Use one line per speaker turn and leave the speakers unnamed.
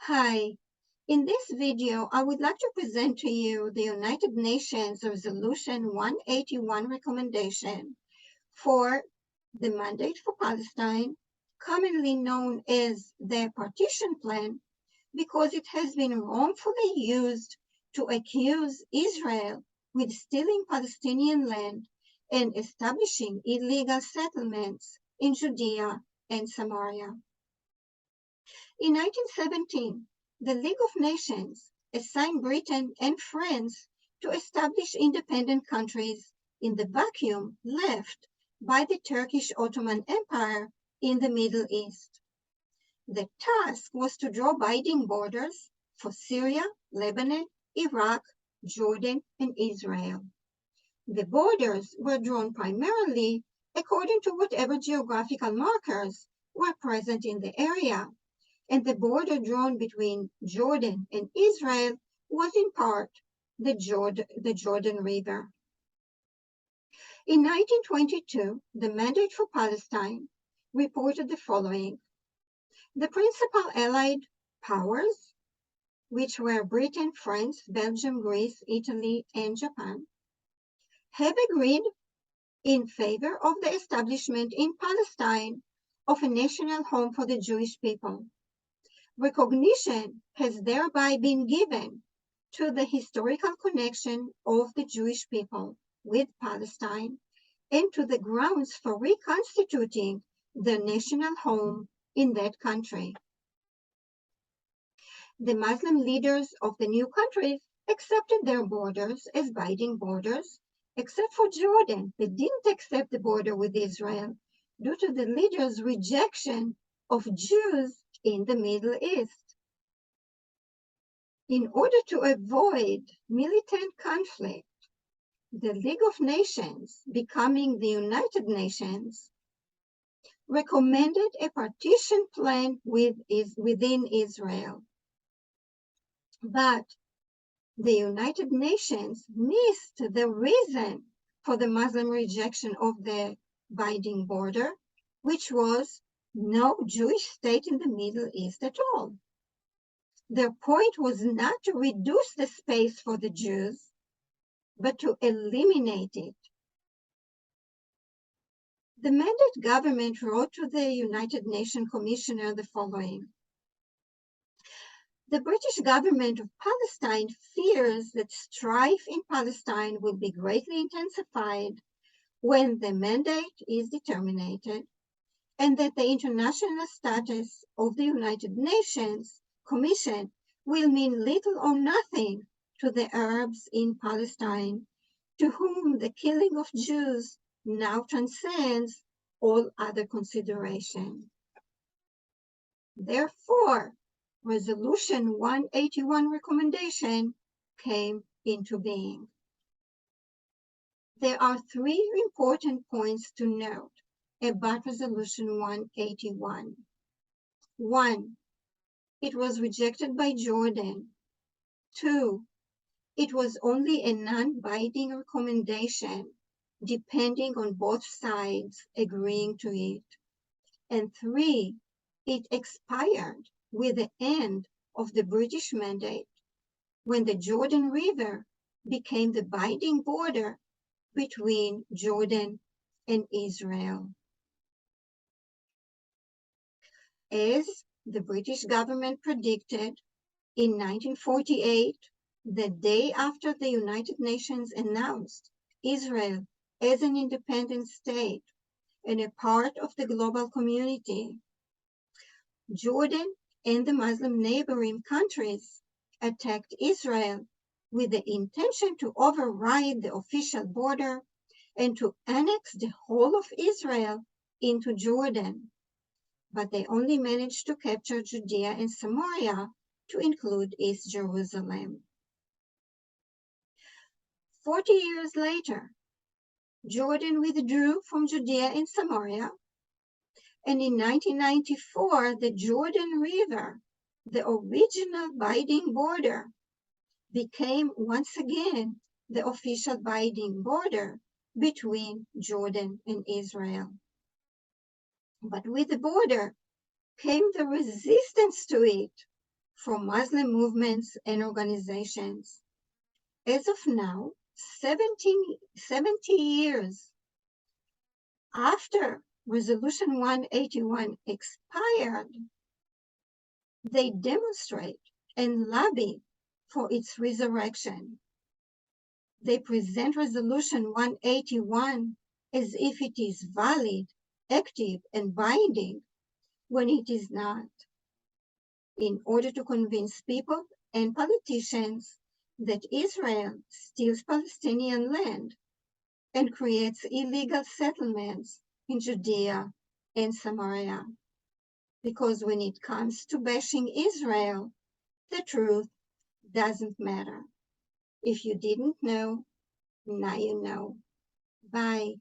Hi, in this video, I would like to present to you the United Nations Resolution 181 recommendation for the Mandate for Palestine, commonly known as the Partition Plan, because it has been wrongfully used to accuse Israel with stealing Palestinian land and establishing illegal settlements in Judea and Samaria. In 1917, the League of Nations assigned Britain and France to establish independent countries in the vacuum left by the Turkish Ottoman Empire in the Middle East. The task was to draw binding borders for Syria, Lebanon, Iraq, Jordan, and Israel. The borders were drawn primarily according to whatever geographical markers were present in the area, and the border drawn between Jordan and Israel was in part the Jordan River. In 1922, the Mandate for Palestine reported the following. The principal Allied powers, which were Britain, France, Belgium, Greece, Italy, and Japan, have agreed in favor of the establishment in Palestine of a national home for the Jewish people. Recognition has thereby been given to the historical connection of the Jewish people with Palestine and to the grounds for reconstituting their national home in that country. The Muslim leaders of the new countries accepted their borders as binding borders, except for Jordan. They didn't accept the border with Israel due to the leaders' rejection of Jews in the Middle East. In order to avoid militant conflict, the League of Nations, becoming the United Nations, recommended a partition plan within Israel. But the United Nations missed the reason for the Muslim rejection of the binding border, which was no Jewish state in the Middle East at all. Their point was not to reduce the space for the Jews, but to eliminate it. The Mandate government wrote to the United Nations Commissioner the following. The British government of Palestine fears that strife in Palestine will be greatly intensified when the mandate is determined, and that the international status of the United Nations Commission will mean little or nothing to the Arabs in Palestine, to whom the killing of Jews now transcends all other consideration. Therefore, Resolution 181 recommendation came into being. There are three important points to note about Resolution 181. 1. It was rejected by Jordan. 2. It was only a non-binding recommendation, depending on both sides agreeing to it. And 3. It expired with the end of the British mandate, when the Jordan River became the binding border between Jordan and Israel. As the British government predicted in 1948, the day after the United Nations announced Israel as an independent state and a part of the global community, Jordan and the Muslim neighboring countries attacked Israel with the intention to override the official border and to annex the whole of Israel into Jordan. But they only managed to capture Judea and Samaria to include East Jerusalem. 40 years later, Jordan withdrew from Judea and Samaria, and in 1994, the Jordan River, the original binding border, became once again the official binding border between Jordan and Israel. But with the border came the resistance to it from Muslim movements and organizations. As of now, 70 years after Resolution 181 expired, they demonstrate and lobby for its resurrection. They present Resolution 181 as if it is valid, active, and binding, when it is not, in order to convince people and politicians that Israel steals Palestinian land and creates illegal settlements in Judea and Samaria. Because when it comes to bashing Israel, the truth doesn't matter. If you didn't know, now you know. Bye.